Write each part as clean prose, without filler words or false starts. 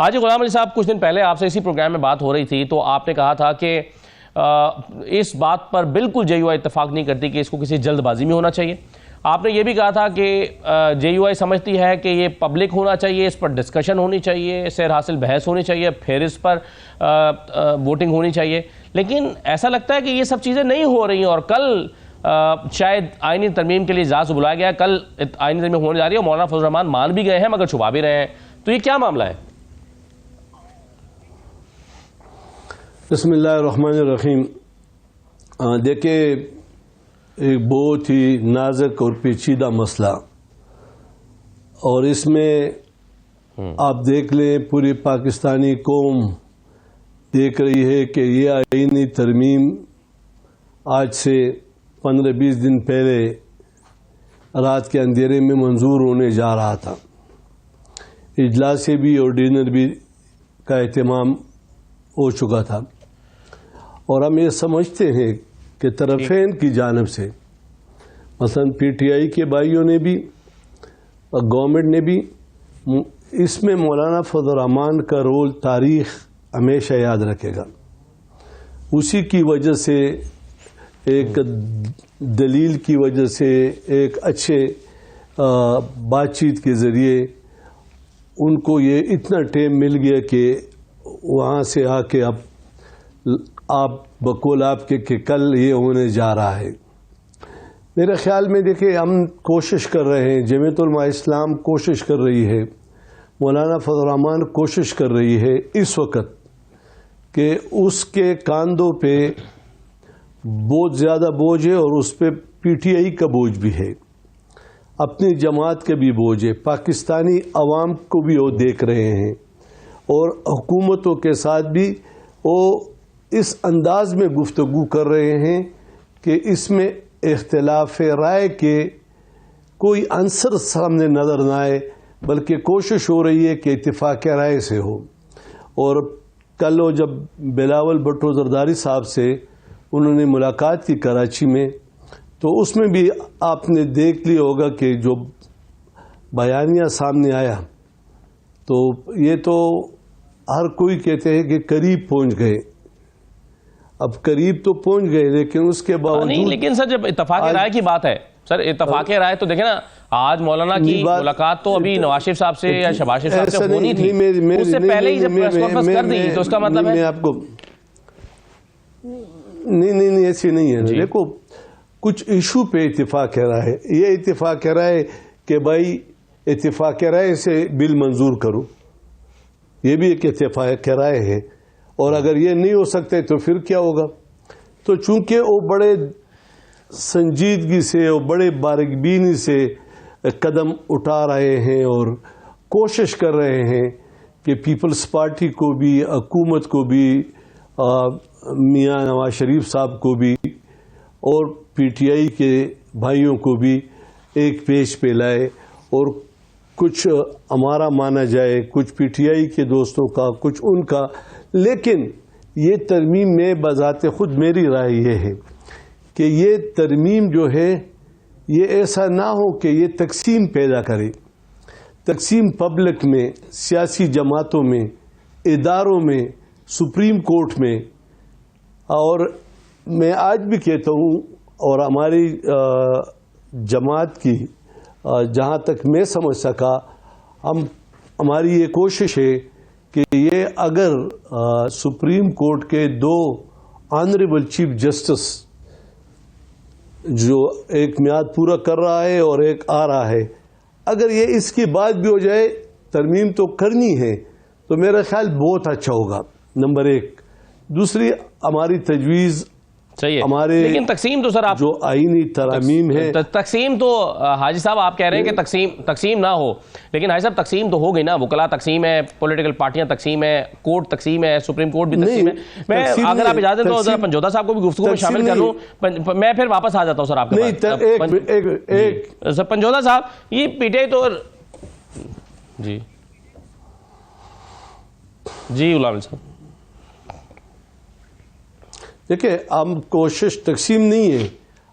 حاجی غلام علی صاحب، کچھ دن پہلے آپ سے اسی پروگرام میں بات ہو رہی تھی تو آپ نے کہا تھا کہ اس بات پر بالکل جے یو آئی اتفاق نہیں کرتی کہ اس کو کسی جلد بازی میں ہونا چاہیے. آپ نے یہ بھی کہا تھا کہ جے یو آئی سمجھتی ہے کہ یہ پبلک ہونا چاہیے، اس پر ڈسکشن ہونی چاہیے، سیر حاصل بحث ہونی چاہیے، پھر اس پر ووٹنگ ہونی چاہیے. لیکن ایسا لگتا ہے کہ یہ سب چیزیں نہیں ہو رہی ہیں، اور کل شاید آئینی ترمیم کے لیے اجلاس سے بلایا گیا، کل آئینی ترمیم ہونے جا رہی ہے اور مولانا فضل الرحمان مان بھی گئے ہیں مگر چھپا بھی رہے ہیں. تو یہ کیا معاملہ ہے؟ بسم اللہ الرحمن الرحیم. دیکھیں، ایک بہت ہی نازک اور پیچیدہ مسئلہ، اور اس میں آپ دیکھ لیں پوری پاکستانی قوم دیکھ رہی ہے کہ یہ آئینی ترمیم آج سے 15-20 دن پہلے رات کے اندھیرے میں منظور ہونے جا رہا تھا. اجلاس بھی اور ڈنر بھی کا اہتمام ہو چکا تھا، اور ہم یہ سمجھتے ہیں کہ طرفین کی جانب سے، مثلا پی ٹی آئی کے بھائیوں نے بھی اور گورنمنٹ نے بھی، اس میں مولانا فضل الرحمان کا رول تاریخ ہمیشہ یاد رکھے گا. اسی کی وجہ سے، ایک دلیل کی وجہ سے، ایک اچھے بات چیت کے ذریعے ان کو یہ اتنا ٹائم مل گیا کہ وہاں سے آ کے اب آپ بقول آپ کے کہ کل یہ ہونے جا رہا ہے. میرے خیال میں دیکھیں، ہم کوشش کر رہے ہیں، جمعیت علماء اسلام کوشش کر رہی ہے، مولانا فضل الرحمان کوشش کر رہی ہے اس وقت کہ اس کے کاندھوں پہ بہت زیادہ بوجھ ہے، اور اس پہ پی ٹی آئی کا بوجھ بھی ہے، اپنی جماعت کا بھی بوجھ ہے، پاکستانی عوام کو بھی وہ دیکھ رہے ہیں، اور حکومتوں کے ساتھ بھی وہ اس انداز میں گفتگو کر رہے ہیں کہ اس میں اختلاف رائے کے کوئی عنصر سامنے نظر نہ آئے، بلکہ کوشش ہو رہی ہے کہ اتفاق رائے سے ہو. اور کل وہ جب بلاول بھٹو زرداری صاحب سے انہوں نے ملاقات کی کراچی میں، تو اس میں بھی آپ نے دیکھ لیا ہوگا کہ جو بیانیہ سامنے آیا، تو یہ تو ہر کوئی کہتے ہیں کہ قریب پہنچ گئے. اب قریب تو پہنچ گئے، لیکن اس کے باوجود نہیں، لیکن سر جب اتفاق رائے کی بات ہے، سر اتفاق رائے تو دیکھیں نا، آج مولانا کی ملاقات تو ابھی نواز شریف صاحب سے یا شہباز شریف صاحب سے ہونی تھی، اس سے پہلے ہی جب پریس کانفرنس کر دی تو اس کا مطلب ہے میں آپ کو نہیں ایسی نہیں ہے. دیکھو، کچھ ایشو پہ اتفاق رائے ہے. یہ اتفاق رائے کہ بھائی اتفاق رائے سے بل منظور کرو، یہ بھی ایک اتفاق رائے ہے. اور اگر یہ نہیں ہو سکتے تو پھر کیا ہوگا؟ تو چونکہ وہ بڑے سنجیدگی سے اور بڑے باریک سے قدم اٹھا رہے ہیں اور کوشش کر رہے ہیں کہ پیپلز پارٹی کو بھی، حکومت کو بھی، میاں نواز شریف صاحب کو بھی اور پی ٹی آئی کے بھائیوں کو بھی ایک پیج پہ لائے، اور کچھ ہمارا مانا جائے، کچھ پی ٹی آئی کے دوستوں کا، کچھ ان کا. لیکن یہ ترمیم میں بذات خود میری رائے یہ ہے کہ یہ ترمیم جو ہے یہ ایسا نہ ہو کہ یہ تقسیم پیدا کرے، تقسیم پبلک میں، سیاسی جماعتوں میں، اداروں میں، سپریم کورٹ میں. اور میں آج بھی کہتا ہوں، اور ہماری جماعت کی جہاں تک میں سمجھ سکا، ہماری یہ کوشش ہے کہ یہ اگر سپریم کورٹ کے 2 آنریبل چیف جسٹس، جو ایک میعاد پورا کر رہا ہے اور ایک آ رہا ہے، اگر یہ اس کی بات بھی ہو جائے، ترمیم تو کرنی ہے، تو میرا خیال بہت اچھا ہوگا. نمبر 1. دوسری، ہماری تجویز ہمارے، لیکن تقسیم تو سر آپ جو آئینی ترامیم ہے، تقسیم تو حاجی صاحب آپ کہہ رہے ہیں کہ تقسیم نہ ہو، لیکن حاجی صاحب تقسیم تو ہو گئی نا. وکلاء تقسیم ہے، پولیٹیکل پارٹیاں تقسیم ہے، کورٹ تقسیم ہے، سپریم کورٹ بھی تقسیم ہے. میں اگر آپ اجازت دو ذرا پنجودا صاحب کو بھی گفتگو میں شامل کر لوں، میں پھر واپس آ جاتا ہوں سر آپ کے پاس. پنجودا صاحب، یہ پی ٹی آئی تو جی غلام علی صاحب، دیکھیں، ہم کوشش تقسیم نہیں ہے،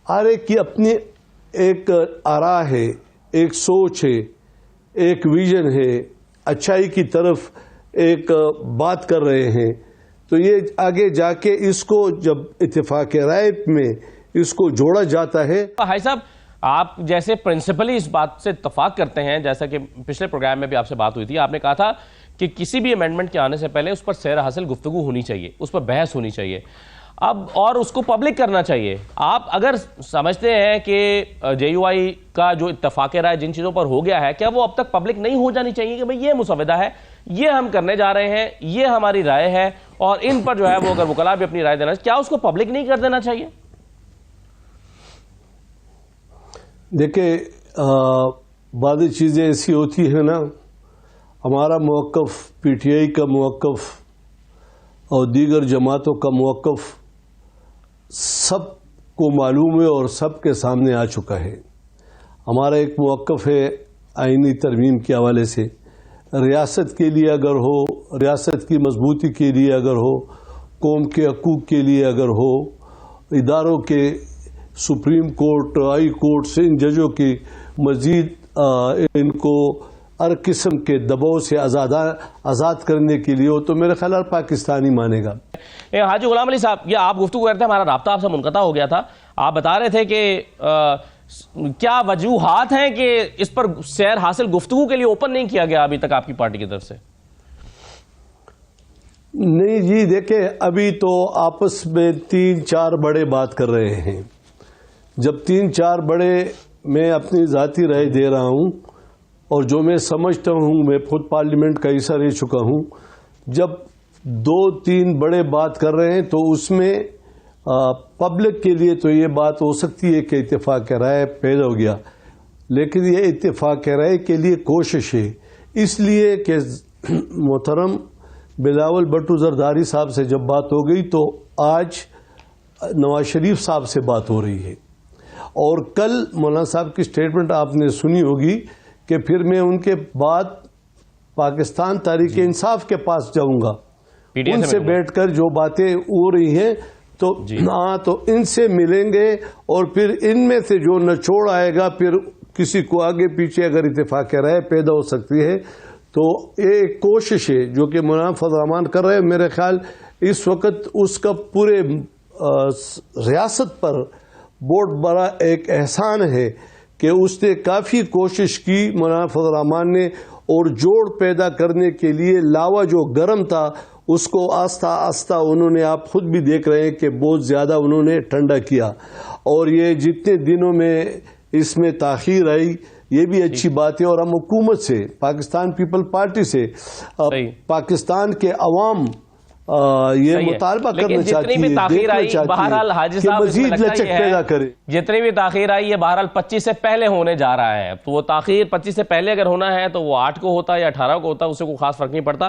ہر ایک کی اپنی ایک آراء ہے، ایک سوچ ہے، ایک ویژن ہے، اچھائی کی طرف ایک بات کر رہے ہیں تو یہ آگے جا کے اس کو جب اتفاق رائے میں اس کو جوڑا جاتا ہے. بھائی صاحب آپ جیسے پرنسپلی اس بات سے اتفاق کرتے ہیں، جیسا کہ پچھلے پروگرام میں بھی آپ سے بات ہوئی تھی، آپ نے کہا تھا کہ کسی بھی امینڈمنٹ کے آنے سے پہلے اس پر سیر حاصل گفتگو ہونی چاہیے، اس پر بحث ہونی چاہیے اب، اور اس کو پبلک کرنا چاہیے. آپ اگر سمجھتے ہیں کہ جے یو آئی کا جو اتفاق رائے جن چیزوں پر ہو گیا ہے، کیا وہ اب تک پبلک نہیں ہو جانی چاہیے کہ بھئی یہ مسودہ ہے، یہ ہم کرنے جا رہے ہیں، یہ ہماری رائے ہے، اور ان پر جو ہے وہ اگر وکلاء بھی اپنی رائے دینا، کیا اس کو پبلک نہیں کر دینا چاہیے؟ دیکھیں بعض چیزیں ایسی ہوتی ہیں نا، ہمارا موقف، پی ٹی آئی کا موقف اور دیگر جماعتوں کا موقف سب کو معلوم ہے اور سب کے سامنے آ چکا ہے. ہمارا ایک موقف ہے آئینی ترمیم کے حوالے سے، ریاست کے لیے اگر ہو، ریاست کی مضبوطی کے لیے اگر ہو، قوم کے حقوق کے لیے اگر ہو، اداروں کے، سپریم کورٹ، ہائی کورٹ سے ان ججوں کی مزید ان کو ہر قسم کے دباؤ سے آزاد کرنے کے لیے ہو، تو میرے خیال پاکستانی مانے گا. حاجی غلام علی صاحب، یہ آپ گفتگو کرتے ہیں، ہمارا رابطہ آپ سے منقطع ہو گیا تھا، آپ بتا رہے تھے کہ کیا وجوہات ہیں کہ اس پر سیر حاصل گفتگو کے لیے اوپن نہیں کیا گیا ابھی تک آپ کی پارٹی کی طرف سے؟ نہیں جی، دیکھیں ابھی تو آپس میں 3-4 بڑے بات کر رہے ہیں. جب 3-4 بڑے، میں اپنی ذاتی رائے دے رہا ہوں اور جو میں سمجھتا ہوں، میں خود پارلیمنٹ کا حصہ رہ چکا ہوں، جب 2-3 بڑے بات کر رہے ہیں تو اس میں پبلک کے لیے تو یہ بات ہو سکتی ہے کہ اتفاق رائے پیدا ہو گیا، لیکن یہ اتفاق رائے کے لیے کوشش ہے، اس لیے کہ محترم بلاول بھٹو زرداری صاحب سے جب بات ہو گئی تو آج نواز شریف صاحب سے بات ہو رہی ہے، اور کل مولانا صاحب کی سٹیٹمنٹ آپ نے سنی ہوگی کہ پھر میں ان کے بعد پاکستان تحریک انصاف کے پاس جاؤں گا، ان سے بیٹھ کر جو باتیں ہو رہی ہیں تو تو ان سے ملیں گے، اور پھر ان میں سے جو نچوڑ آئے گا، پھر کسی کو آگے پیچھے اگر اتفاق رائے پیدا ہو سکتی ہے تو یہ ایک کوشش ہے جو کہ مولانا فضل الرحمان کر رہے ہیں. میرے خیال اس وقت اس کا پورے ریاست پر بہت بڑا ایک احسان ہے کہ اس نے کافی کوشش کی، مولانا فضل الرحمان نے، اور جوڑ پیدا کرنے کے لیے لاوا جو گرم تھا اس کو آہستہ آہستہ انہوں نے، آپ خود بھی دیکھ رہے ہیں کہ بہت زیادہ انہوں نے ٹھنڈا کیا، اور یہ جتنے دنوں میں اس میں تاخیر آئی یہ بھی اچھی بات ہے. اور ہم حکومت سے، پاکستان پیپل پارٹی سے، پاکستان کے عوام یہ مطالبہ کرنا چاہتی ہے، دیکھنا چاہتی ہے کہ مزید لچک پیدا کرے. جتنی بھی تاخیر آئی یہ بہرحال 25 سے پہلے ہونے جا رہا ہے، تو وہ تاخیر 25 سے پہلے اگر ہونا ہے تو وہ 8 کو ہوتا یا 18 کو ہوتا، اس سے کوئی خاص فرق نہیں پڑتا.